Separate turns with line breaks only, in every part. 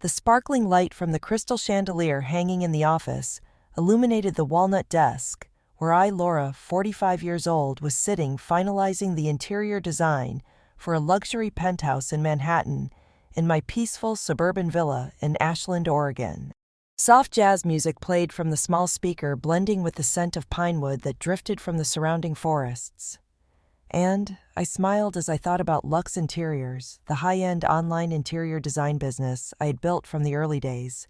The sparkling light from the crystal chandelier hanging in the office illuminated the walnut desk, where I, Laura, 45 years old, was sitting finalizing the interior design for a luxury penthouse in Manhattan in my peaceful suburban villa in Ashland, Oregon. Soft jazz music played from the small speaker, blending with the scent of pinewood that drifted from the surrounding forests. And I smiled as I thought about Luxe Interiors, the high-end online interior design business I had built from the early days.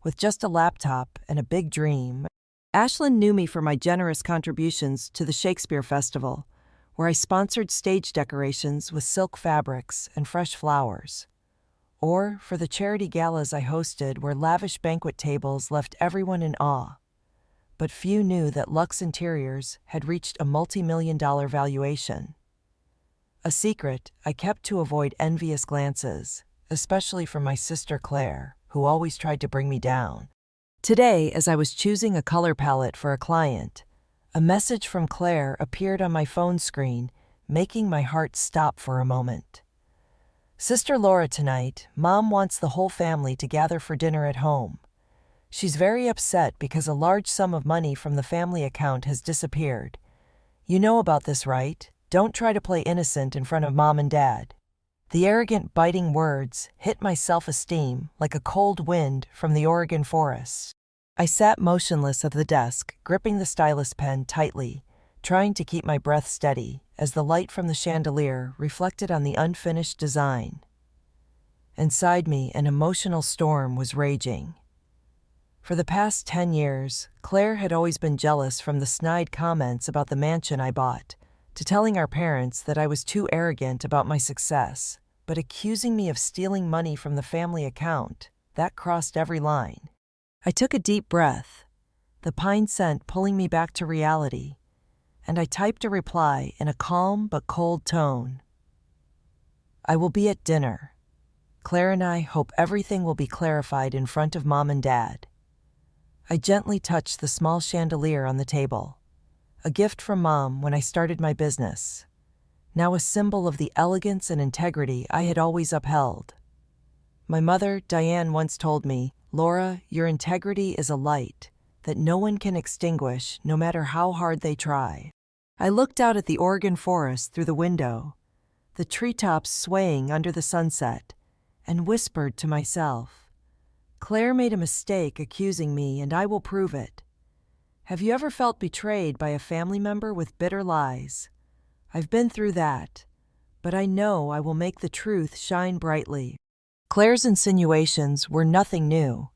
With just a laptop and a big dream, Ashland knew me for my generous contributions to the Shakespeare Festival, where I sponsored stage decorations with silk fabrics and fresh flowers, or for the charity galas I hosted where lavish banquet tables left everyone in awe. But few knew that Luxe Interiors had reached a multi-million-dollar valuation. A secret I kept to avoid envious glances, especially from my sister Claire, who always tried to bring me down. Today, as I was choosing a color palette for a client, a message from Claire appeared on my phone screen, making my heart stop for a moment. "Sister Laura, tonight, Mom wants the whole family to gather for dinner at home. She's very upset because a large sum of money from the family account has disappeared. You know about this, right? Don't try to play innocent in front of Mom and Dad." The arrogant, biting words hit my self-esteem like a cold wind from the Oregon forests. I sat motionless at the desk, gripping the stylus pen tightly, trying to keep my breath steady as the light from the chandelier reflected on the unfinished design. Inside me, an emotional storm was raging. For the past 10 years, Claire had always been jealous, from the snide comments about the mansion I bought, to telling our parents that I was too arrogant about my success, but accusing me of stealing money from the family account, that crossed every line. I took a deep breath, the pine scent pulling me back to reality, and I typed a reply in a calm but cold tone. "I will be at dinner. Claire and I hope everything will be clarified in front of Mom and Dad." I gently touched the small chandelier on the table, a gift from Mom when I started my business, now a symbol of the elegance and integrity I had always upheld. My mother, Diane, once told me, "Laura, your integrity is a light that no one can extinguish, no matter how hard they try." I looked out at the Oregon forest through the window, the treetops swaying under the sunset, and whispered to myself, "Claire made a mistake accusing me, and I will prove it." Have you ever felt betrayed by a family member with bitter lies? I've been through that, but I know I will make the truth shine brightly. Claire's insinuations were nothing new.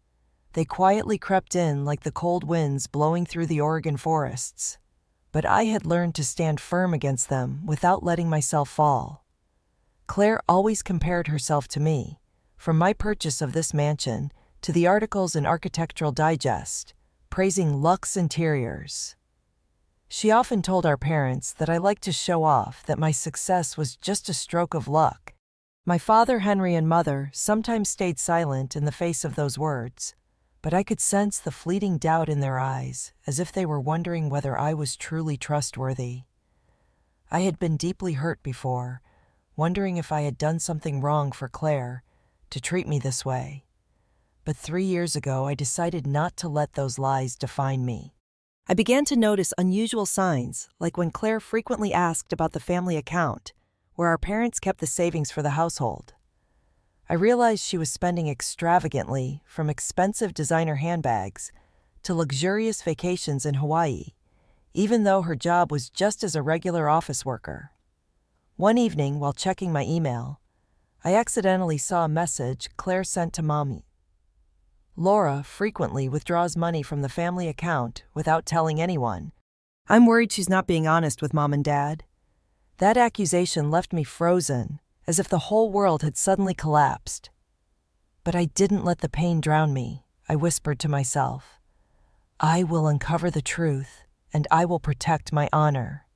They quietly crept in like the cold winds blowing through the Oregon forests. But I had learned to stand firm against them without letting myself fall. Claire always compared herself to me, from my purchase of this mansion to the articles in Architectural Digest, praising Luxe Interiors. She often told our parents that I liked to show off, that my success was just a stroke of luck. My father, Henry, and mother sometimes stayed silent in the face of those words, but I could sense the fleeting doubt in their eyes, as if they were wondering whether I was truly trustworthy. I had been deeply hurt before, wondering if I had done something wrong for Claire to treat me this way. But 3 years ago, I decided not to let those lies define me. I began to notice unusual signs, like when Claire frequently asked about the family account, where our parents kept the savings for the household. I realized she was spending extravagantly, from expensive designer handbags to luxurious vacations in Hawaii, even though her job was just as a regular office worker. One evening, while checking my email, I accidentally saw a message Claire sent to Mommy. "Laura frequently withdraws money from the family account without telling anyone. I'm worried she's not being honest with Mom and Dad." That accusation left me frozen, as if the whole world had suddenly collapsed. But I didn't let the pain drown me. I whispered to myself, "I will uncover the truth, and I will protect my honor."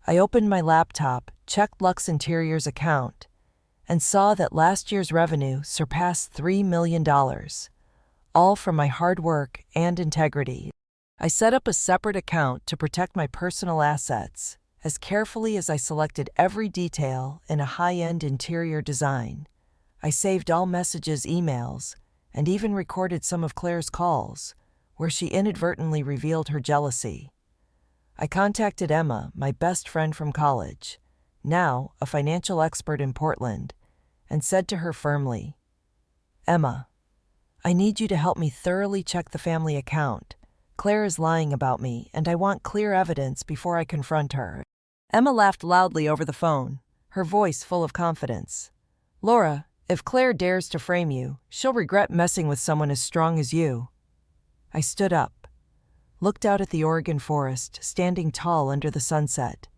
I opened my laptop, checked Luxe Interiors' account, and saw that last year's revenue surpassed $3 million, all from my hard work and integrity. I set up a separate account to protect my personal assets, as carefully as I selected every detail in a high-end interior design. I saved all messages, emails, and even recorded some of Claire's calls, where she inadvertently revealed her jealousy. I contacted Emma, my best friend from college, now a financial expert in Portland, and said to her firmly, "Emma, I need you to help me thoroughly check the family account. Claire is lying about me, and I want clear evidence before I confront her." Emma laughed loudly over the phone, her voice full of confidence. "Laura, if Claire dares to frame you, she'll regret messing with someone as strong as you." I stood up, looked out at the Oregon forest, standing tall under the sunset,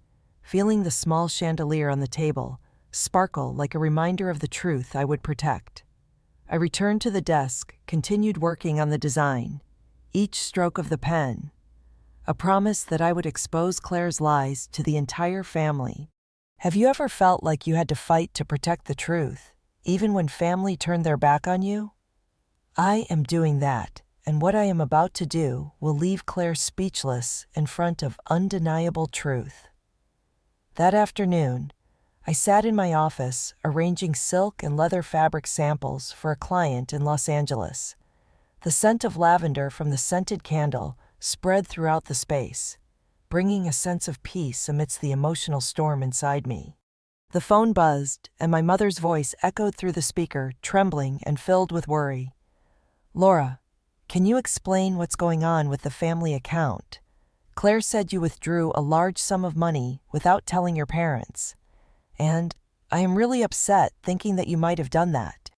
feeling the small chandelier on the table sparkle like a reminder of the truth I would protect. I returned to the desk, continued working on the design, each stroke of the pen, a promise that I would expose Claire's lies to the entire family. Have you ever felt like you had to fight to protect the truth, even when family turned their back on you? I am doing that, and what I am about to do will leave Claire speechless in front of undeniable truth. That afternoon, I sat in my office arranging silk and leather fabric samples for a client in Los Angeles. The scent of lavender from the scented candle spread throughout the space, bringing a sense of peace amidst the emotional storm inside me. The phone buzzed, and my mother's voice echoed through the speaker, trembling and filled with worry. "Laura, can you explain what's going on with the family account? Claire said you withdrew a large sum of money without telling your parents. And I am really upset thinking that you might have done that."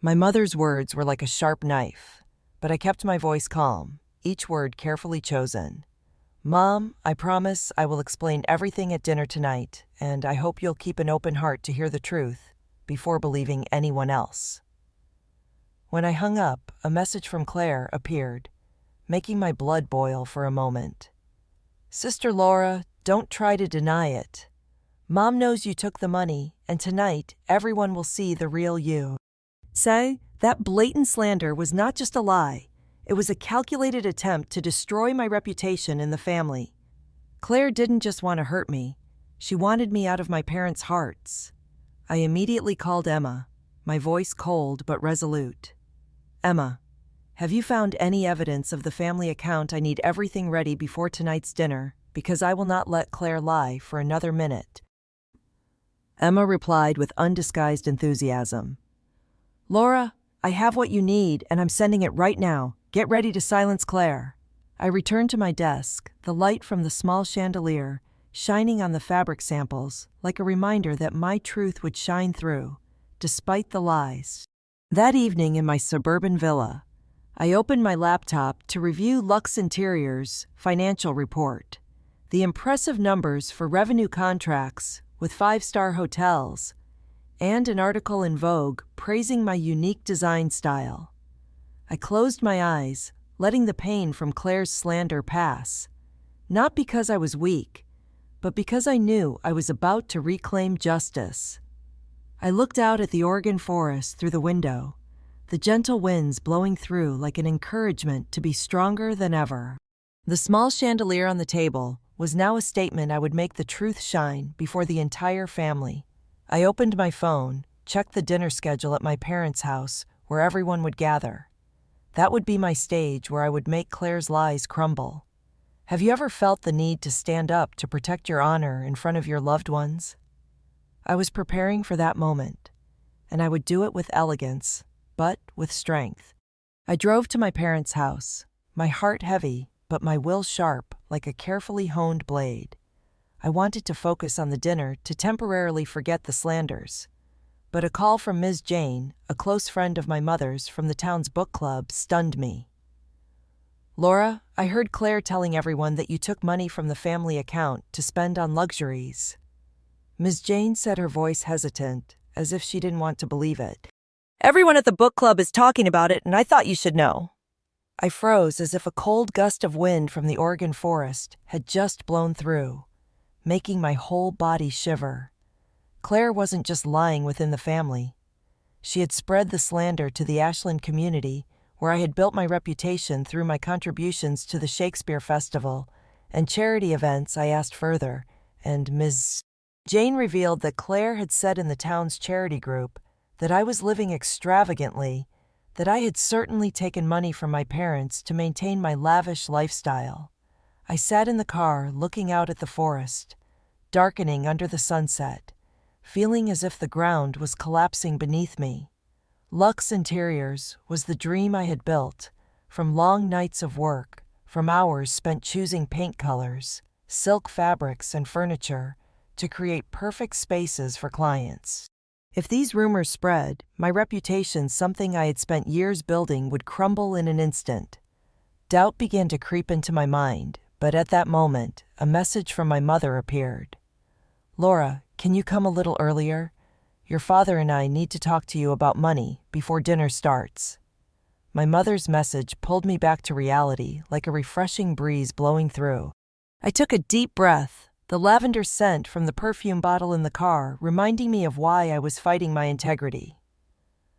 My mother's words were like a sharp knife, but I kept my voice calm, each word carefully chosen. "Mom, I promise I will explain everything at dinner tonight, and I hope you'll keep an open heart to hear the truth before believing anyone else." When I hung up, a message from Claire appeared, making my blood boil for a moment. "Sister Laura, don't try to deny it. Mom knows you took the money, and tonight everyone will see the real you." Say, that blatant slander was not just a lie. It was a calculated attempt to destroy my reputation in the family. Claire didn't just want to hurt me. She wanted me out of my parents' hearts. I immediately called Emma, my voice cold but resolute. "Emma, have you found any evidence of the family account? I need everything ready before tonight's dinner, because I will not let Claire lie for another minute." Emma replied with undisguised enthusiasm. "Laura, I have what you need, and I'm sending it right now. Get ready to silence Claire." I returned to my desk, the light from the small chandelier shining on the fabric samples like a reminder that my truth would shine through, despite the lies. That evening in my suburban villa, I opened my laptop to review Lux Interior's financial report. The impressive numbers for revenue contracts with 5-star hotels, and an article in Vogue praising my unique design style. I closed my eyes, letting the pain from Claire's slander pass, not because I was weak, but because I knew I was about to reclaim justice. I looked out at the Oregon forest through the window, the gentle winds blowing through like an encouragement to be stronger than ever. The small chandelier on the table was now a statement I would make the truth shine before the entire family. I opened my phone, checked the dinner schedule at my parents' house where everyone would gather. That would be my stage where I would make Claire's lies crumble. Have you ever felt the need to stand up to protect your honor in front of your loved ones? I was preparing for that moment, and I would do it with elegance, but with strength. I drove to my parents' house, my heart heavy, but my will sharp like a carefully honed blade. I wanted to focus on the dinner to temporarily forget the slanders. But a call from Ms. Jane, a close friend of my mother's from the town's book club, stunned me. "Laura, I heard Claire telling everyone that you took money from the family account to spend on luxuries." Ms. Jane said, her voice hesitant, as if she didn't want to believe it. "Everyone at the book club is talking about it, and I thought you should know." I froze as if a cold gust of wind from the Oregon forest had just blown through, making my whole body shiver. Claire wasn't just lying within the family. She had spread the slander to the Ashland community, where I had built my reputation through my contributions to the Shakespeare Festival and charity events. I asked further, and Ms. Jane revealed that Claire had said in the town's charity group that I was living extravagantly, that I had certainly taken money from my parents to maintain my lavish lifestyle. I sat in the car looking out at the forest, darkening under the sunset, feeling as if the ground was collapsing beneath me. Luxe Interiors was the dream I had built, from long nights of work, from hours spent choosing paint colors, silk fabrics, and furniture, to create perfect spaces for clients. If these rumors spread, my reputation, something I had spent years building, would crumble in an instant. Doubt began to creep into my mind, but at that moment, a message from my mother appeared. "Laura, can you come a little earlier? Your father and I need to talk to you about money before dinner starts." My mother's message pulled me back to reality like a refreshing breeze blowing through. I took a deep breath, the lavender scent from the perfume bottle in the car reminding me of why I was fighting my integrity.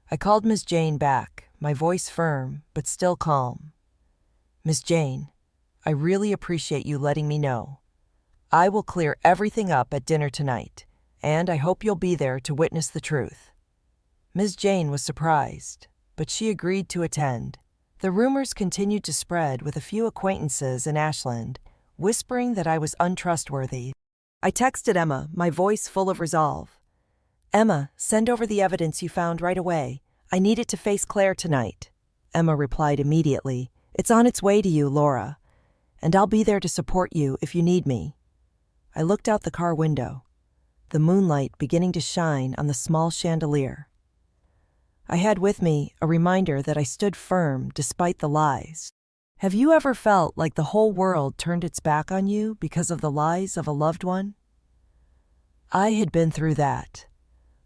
I called Ms. Jane back, my voice firm but still calm. "Ms. Jane, I really appreciate you letting me know. I will clear everything up at dinner tonight, and I hope you'll be there to witness the truth." Ms. Jane was surprised, but she agreed to attend. The rumors continued to spread, with a few acquaintances in Ashland whispering that I was untrustworthy. I texted Emma, my voice full of resolve. "Emma, send over the evidence you found right away. I need it to face Claire tonight." Emma replied immediately, "It's on its way to you, Laura, and I'll be there to support you if you need me." I looked out the car window, the moonlight beginning to shine on the small chandelier. I had with me a reminder that I stood firm despite the lies. Have you ever felt like the whole world turned its back on you because of the lies of a loved one? I had been through that,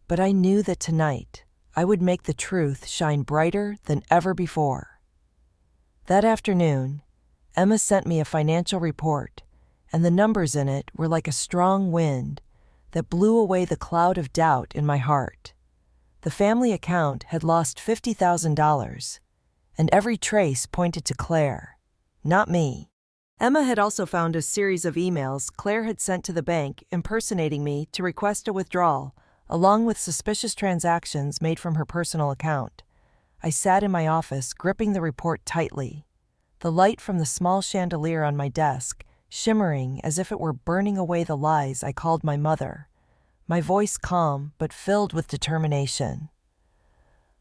but I knew that tonight I would make the truth shine brighter than ever before. That afternoon, Emma sent me a financial report, and the numbers in it were like a strong wind that blew away the cloud of doubt in my heart. The family account had lost $50,000, and every trace pointed to Claire, not me. Emma had also found a series of emails Claire had sent to the bank impersonating me to request a withdrawal, along with suspicious transactions made from her personal account. I sat in my office, gripping the report tightly, the light from the small chandelier on my desk shimmering as if it were burning away the lies I called my mother, my voice calm but filled with determination.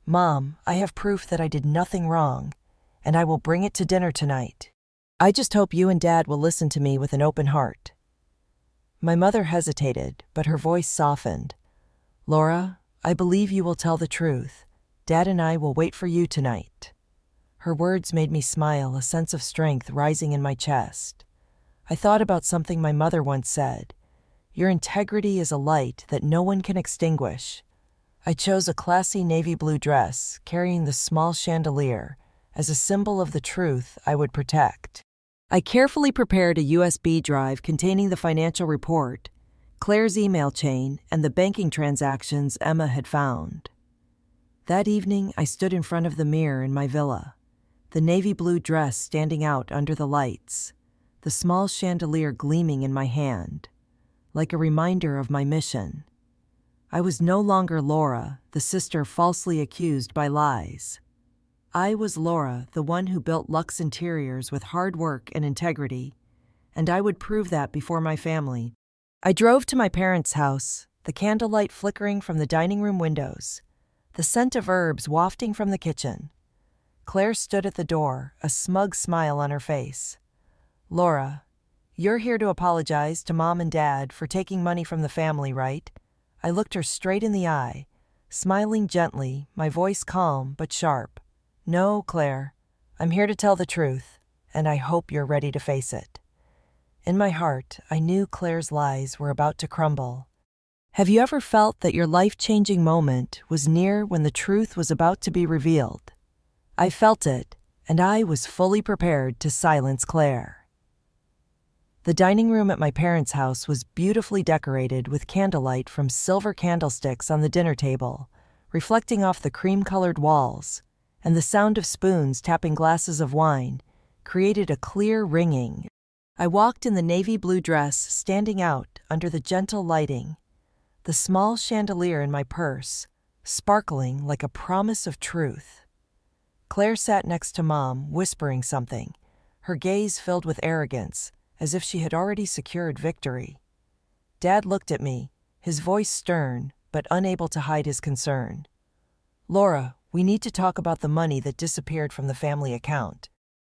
"Mom, I have proof that I did nothing wrong, and I will bring it to dinner tonight. I just hope you and Dad will listen to me with an open heart." My mother hesitated, but her voice softened. "Laura, I believe you will tell the truth. Dad and I will wait for you tonight." Her words made me smile, a sense of strength rising in my chest. I thought about something my mother once said: "Your integrity is a light that no one can extinguish." I chose a classy navy blue dress carrying the small chandelier as a symbol of the truth I would protect. I carefully prepared a USB drive containing the financial report, Claire's email chain, and the banking transactions Emma had found. That evening, I stood in front of the mirror in my villa, the navy blue dress standing out under the lights, the small chandelier gleaming in my hand, like a reminder of my mission. I was no longer Laura, the sister falsely accused by lies. I was Laura, the one who built Luxe Interiors with hard work and integrity, and I would prove that before my family. I drove to my parents' house, the candlelight flickering from the dining room windows, the scent of herbs wafting from the kitchen. Claire stood at the door, a smug smile on her face. "Laura, you're here to apologize to Mom and Dad for taking money from the family, right?" I looked her straight in the eye, smiling gently, my voice calm but sharp. "No, Claire, I'm here to tell the truth, and I hope you're ready to face it." In my heart, I knew Claire's lies were about to crumble. Have you ever felt that your life-changing moment was near when the truth was about to be revealed? I felt it, and I was fully prepared to silence Claire. The dining room at my parents' house was beautifully decorated with candlelight from silver candlesticks on the dinner table, reflecting off the cream-colored walls, and the sound of spoons tapping glasses of wine created a clear ringing. I walked in the navy blue dress standing out under the gentle lighting, the small chandelier in my purse, sparkling like a promise of truth. Claire sat next to Mom, whispering something, her gaze filled with arrogance, as if she had already secured victory. Dad looked at me, his voice stern, but unable to hide his concern. "Laura, we need to talk about the money that disappeared from the family account.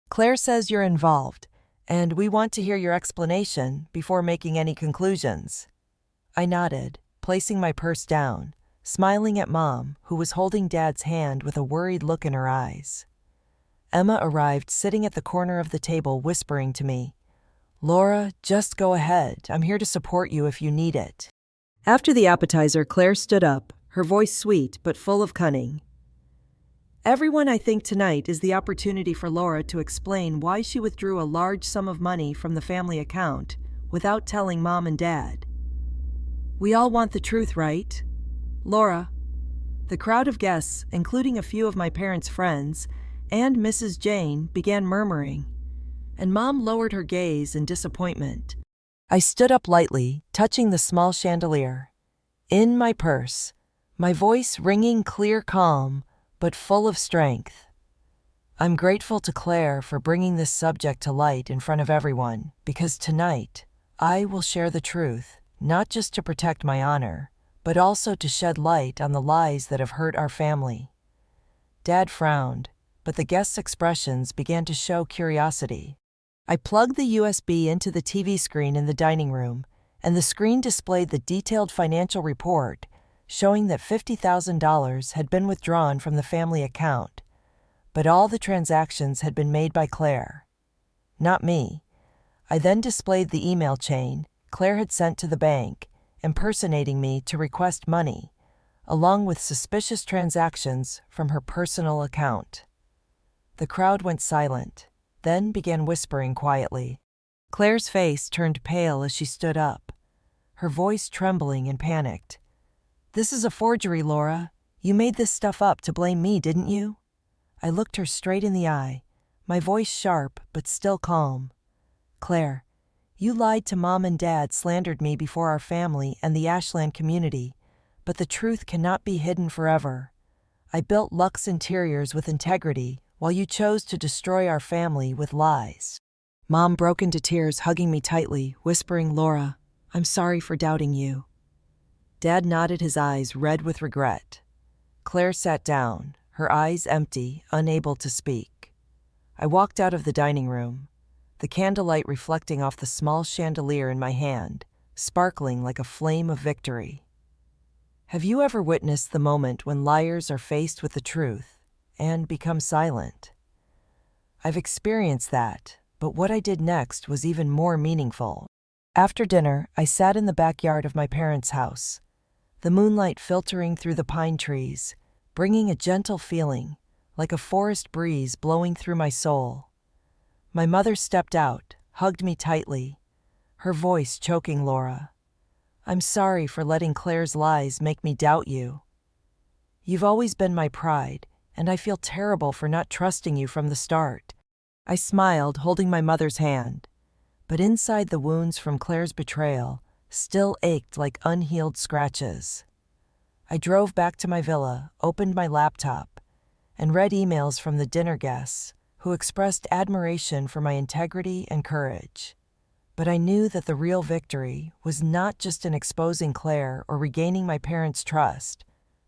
Claire says you're involved, and we want to hear your explanation before making any conclusions." I nodded, placing my purse down, smiling at Mom, who was holding Dad's hand with a worried look in her eyes. Emma arrived sitting at the corner of the table whispering to me, "Laura, just go ahead. I'm here to support you if you need it." After the appetizer, Claire stood up, her voice sweet but full of cunning. "Everyone, I think tonight is the opportunity for Laura to explain why she withdrew a large sum of money from the family account without telling Mom and Dad. We all want the truth, right? Laura." The crowd of guests, including a few of my parents' friends and Mrs. Jane, began murmuring, and Mom lowered her gaze in disappointment. I stood up lightly, touching the small chandelier. In my purse, my voice ringing clear, calm, but full of strength. "I'm grateful to Claire for bringing this subject to light in front of everyone, because tonight, I will share the truth, not just to protect my honor, but also to shed light on the lies that have hurt our family." Dad frowned, but the guests' expressions began to show curiosity. I plugged the USB into the TV screen in the dining room, and the screen displayed the detailed financial report showing that $50,000 had been withdrawn from the family account, but all the transactions had been made by Claire, not me. I then displayed the email chain Claire had sent to the bank, impersonating me to request money, along with suspicious transactions from her personal account. The crowd went silent, then began whispering quietly. Claire's face turned pale as she stood up, her voice trembling and panicked. "This is a forgery, Laura. You made this stuff up to blame me, didn't you?" I looked her straight in the eye, my voice sharp but still calm. "Claire, you lied to Mom and Dad, slandered me before our family and the Ashland community, but the truth cannot be hidden forever. I built Lux Interiors with integrity, while you chose to destroy our family with lies." Mom broke into tears, hugging me tightly, whispering, "Laura, I'm sorry for doubting you." Dad nodded, his eyes red with regret. Claire sat down, her eyes empty, unable to speak. I walked out of the dining room, the candlelight reflecting off the small chandelier in my hand, sparkling like a flame of victory. Have you ever witnessed the moment when liars are faced with the truth and become silent? I've experienced that, but what I did next was even more meaningful. After dinner, I sat in the backyard of my parents' house, the moonlight filtering through the pine trees, bringing a gentle feeling, like a forest breeze blowing through my soul. My mother stepped out, hugged me tightly, her voice choking, "Laura, I'm sorry for letting Claire's lies make me doubt you. You've always been my pride, and I feel terrible for not trusting you from the start." I smiled, holding my mother's hand, but inside the wounds from Claire's betrayal still ached like unhealed scratches. I drove back to my villa, opened my laptop, and read emails from the dinner guests who expressed admiration for my integrity and courage. But I knew that the real victory was not just in exposing Claire or regaining my parents' trust,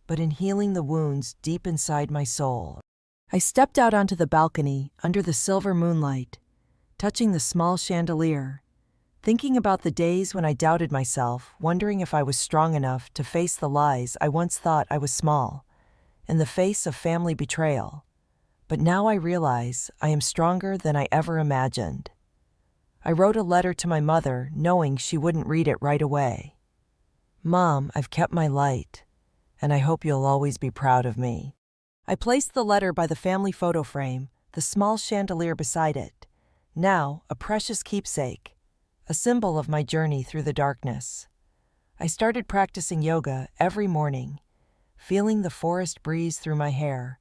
but in healing the wounds deep inside my soul. I stepped out onto the balcony under the silver moonlight, touching the small chandelier, thinking about the days when I doubted myself, wondering if I was strong enough to face the lies I once thought I was small, in the face of family betrayal. But now I realize I am stronger than I ever imagined. I wrote a letter to my mother, knowing she wouldn't read it right away. "Mom, I've kept my light, and I hope you'll always be proud of me." I placed the letter by the family photo frame, the small chandelier beside it, now a precious keepsake, a symbol of my journey through the darkness. I started practicing yoga every morning, feeling the forest breeze through my hair,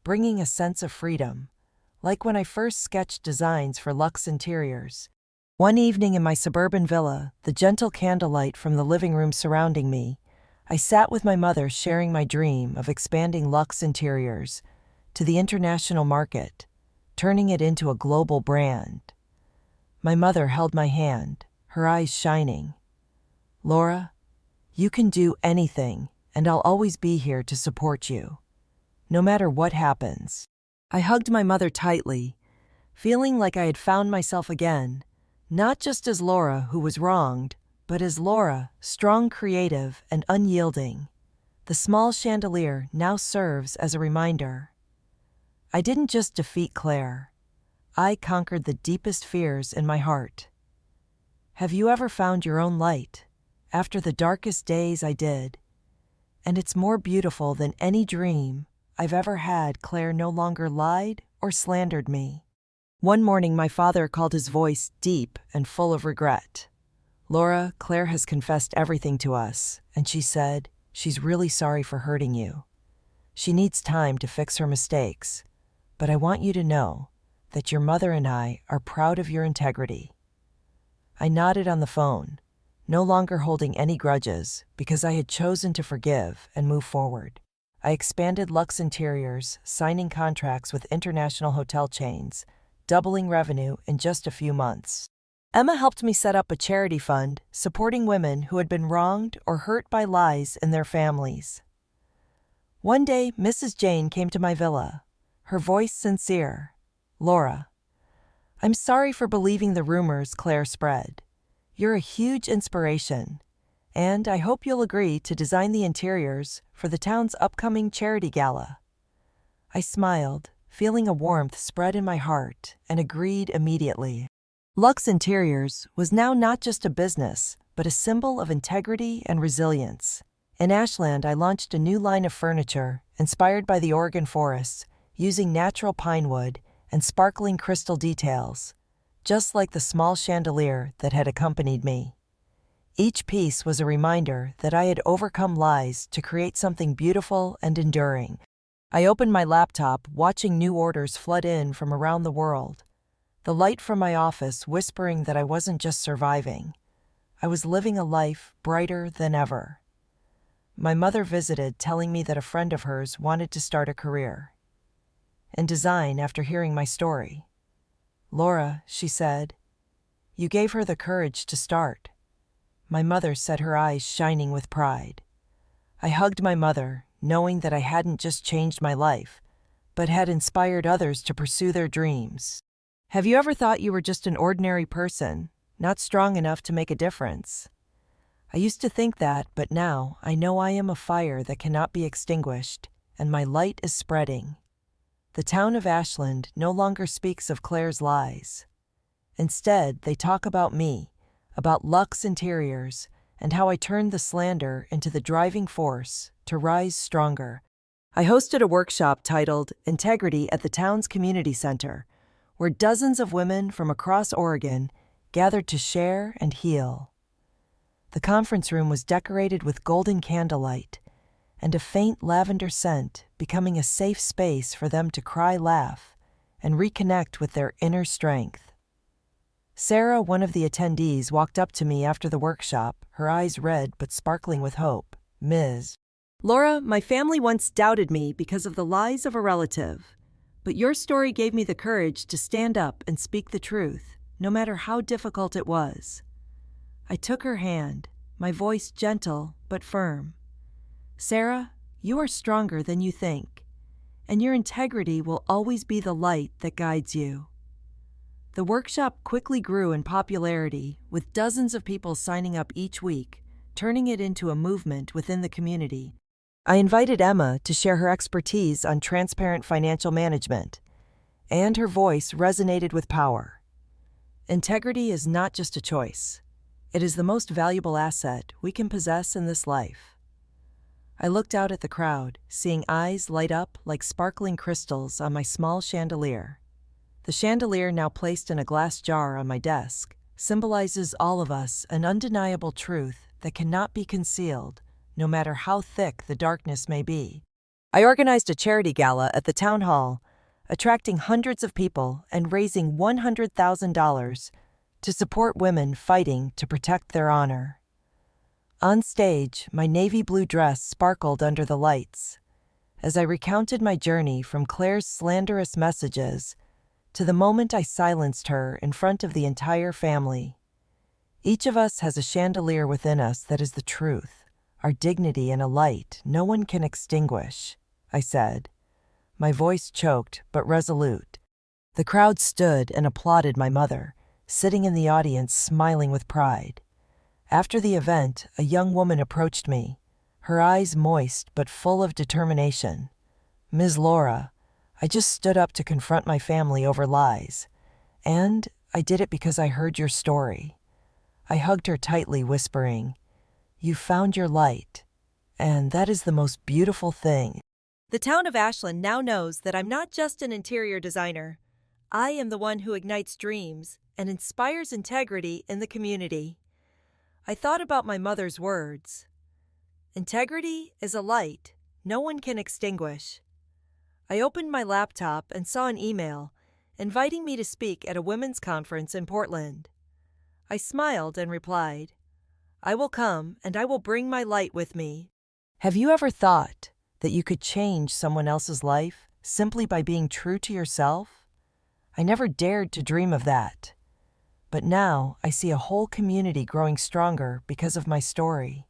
bringing a sense of freedom, like when I first sketched designs for Lux Interiors. One evening in my suburban villa, the gentle candlelight from the living room surrounding me, I sat with my mother sharing my dream of expanding Luxe Interiors to the international market, turning it into a global brand. My mother held my hand, her eyes shining. "Laura, you can do anything, and I'll always be here to support you, no matter what happens." I hugged my mother tightly, feeling like I had found myself again, not just as Laura who was wronged, but as Laura, strong, creative, and unyielding. The small chandelier now serves as a reminder. I didn't just defeat Claire. I conquered the deepest fears in my heart. Have you ever found your own light? After the darkest days I did. And it's more beautiful than any dream I've ever had. Claire no longer lied or slandered me. One morning my father called, his voice deep and full of regret. "Laura, Claire has confessed everything to us, and she said she's really sorry for hurting you. She needs time to fix her mistakes, but I want you to know that your mother and I are proud of your integrity." I nodded on the phone, no longer holding any grudges because I had chosen to forgive and move forward. I expanded Luxe Interiors, signing contracts with international hotel chains, doubling revenue in just a few months. Emma helped me set up a charity fund supporting women who had been wronged or hurt by lies in their families. One day, Mrs. Jane came to my villa, her voice sincere. "Laura, I'm sorry for believing the rumors Claire spread. You're a huge inspiration, and I hope you'll agree to design the interiors for the town's upcoming charity gala." I smiled, feeling a warmth spread in my heart, and agreed immediately. Luxe Interiors was now not just a business, but a symbol of integrity and resilience. In Ashland, I launched a new line of furniture inspired by the Oregon forests, using natural pine wood and sparkling crystal details, just like the small chandelier that had accompanied me. Each piece was a reminder that I had overcome lies to create something beautiful and enduring. I opened my laptop, watching new orders flood in from around the world. The light from my office whispering that I wasn't just surviving. I was living a life brighter than ever. My mother visited, telling me that a friend of hers wanted to start a career in design after hearing my story. "Laura," she said, "you gave her the courage to start." My mother said, her eyes shining with pride. I hugged my mother, knowing that I hadn't just changed my life, but had inspired others to pursue their dreams. Have you ever thought you were just an ordinary person, not strong enough to make a difference? I used to think that, but now I know I am a fire that cannot be extinguished, and my light is spreading. The town of Ashland no longer speaks of Claire's lies. Instead, they talk about me, about Luxe Interiors, and how I turned the slander into the driving force to rise stronger. I hosted a workshop titled Integrity at the town's community center, where dozens of women from across Oregon gathered to share and heal. The conference room was decorated with golden candlelight and a faint lavender scent, becoming a safe space for them to cry, laugh, and reconnect with their inner strength. Sarah, one of the attendees, walked up to me after the workshop, her eyes red but sparkling with hope. "Ms. Laura, my family once doubted me because of the lies of a relative. But your story gave me the courage to stand up and speak the truth, no matter how difficult it was." I took her hand, my voice gentle but firm. "Sarah, you are stronger than you think, and your integrity will always be the light that guides you." The workshop quickly grew in popularity, with dozens of people signing up each week, turning it into a movement within the community. I invited Emma to share her expertise on transparent financial management, and her voice resonated with power. Integrity is not just a choice. It is the most valuable asset we can possess in this life. I looked out at the crowd, seeing eyes light up like sparkling crystals on my small chandelier. The chandelier, now placed in a glass jar on my desk, symbolizes all of us, an undeniable truth that cannot be concealed, no matter how thick the darkness may be. I organized a charity gala at the town hall, attracting hundreds of people and raising $100,000 to support women fighting to protect their honor. On stage, my navy blue dress sparkled under the lights as I recounted my journey from Claire's slanderous messages to the moment I silenced her in front of the entire family. Each of us has a chandelier within us that is the truth, our dignity and a light no one can extinguish, I said, my voice choked but resolute. The crowd stood and applauded my mother, sitting in the audience smiling with pride. After the event, a young woman approached me, her eyes moist but full of determination. "Ms. Laura, I just stood up to confront my family over lies, and I did it because I heard your story." I hugged her tightly, whispering, "You found your light, and that is the most beautiful thing." The town of Ashland now knows that I'm not just an interior designer. I am the one who ignites dreams and inspires integrity in the community. I thought about my mother's words. Integrity is a light no one can extinguish. I opened my laptop and saw an email inviting me to speak at a women's conference in Portland. I smiled and replied, "I will come and I will bring my light with me." Have you ever thought that you could change someone else's life simply by being true to yourself? I never dared to dream of that. But now I see a whole community growing stronger because of my story.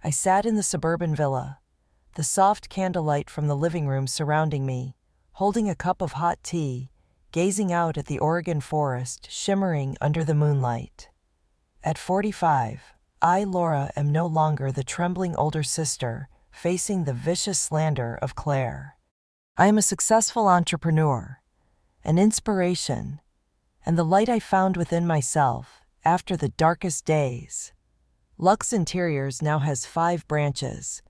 I sat in the suburban villa, the soft candlelight from the living room surrounding me, holding a cup of hot tea, gazing out at the Oregon forest shimmering under the moonlight. At 45, I, Laura, am no longer the trembling older sister facing the vicious slander of Claire. I am a successful entrepreneur, an inspiration, and the light I found within myself after the darkest days. Lux Interiors now has 5 branches,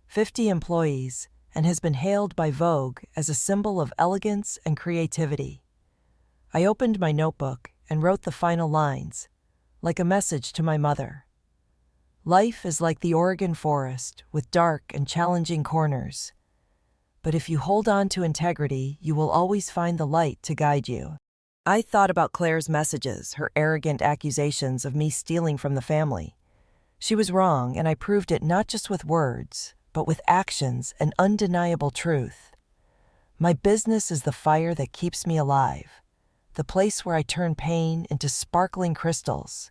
50 employees, and has been hailed by Vogue as a symbol of elegance and creativity. I opened my notebook and wrote the final lines, like a message to my mother. Life is like the Oregon forest, with dark and challenging corners. But if you hold on to integrity, you will always find the light to guide you. I thought about Claire's messages, her arrogant accusations of me stealing from the family. She was wrong, and I proved it not just with words, but with actions and undeniable truth. My business is the fire that keeps me alive, the place where I turn pain into sparkling crystals,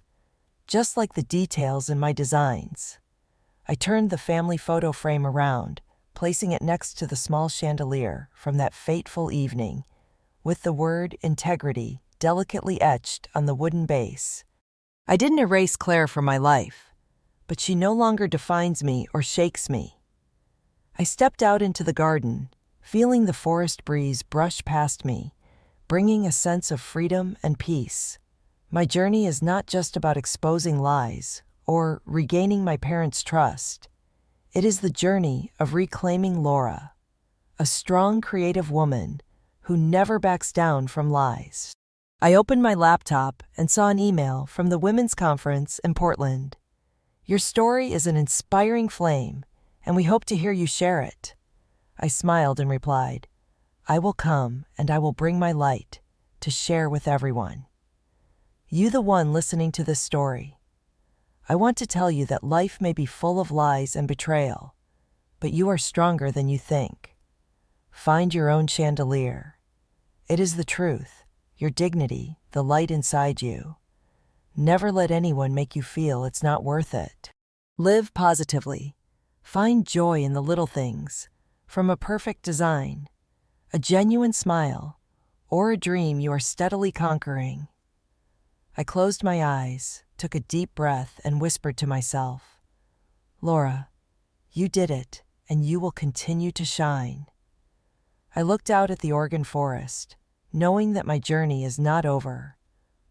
just like the details in my designs. I turned the family photo frame around, placing it next to the small chandelier from that fateful evening, with the word integrity delicately etched on the wooden base. I didn't erase Claire from my life, but she no longer defines me or shakes me. I stepped out into the garden, feeling the forest breeze brush past me, bringing a sense of freedom and peace. My journey is not just about exposing lies or regaining my parents' trust. It is the journey of reclaiming Laura, a strong, creative woman who never backs down from lies. I opened my laptop and saw an email from the women's conference in Portland. "Your story is an inspiring flame, and we hope to hear you share it." I smiled and replied, "I will come and I will bring my light to share with everyone." You, the one listening to this story, I want to tell you that life may be full of lies and betrayal, but you are stronger than you think. Find your own chandelier. It is the truth, your dignity, the light inside you. Never let anyone make you feel it's not worth it. Live positively. Find joy in the little things, from a perfect design, a genuine smile, or a dream you are steadily conquering. I closed my eyes, took a deep breath, and whispered to myself, "Laura, you did it, and you will continue to shine." I looked out at the Oregon forest, knowing that my journey is not over,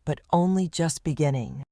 but only just beginning.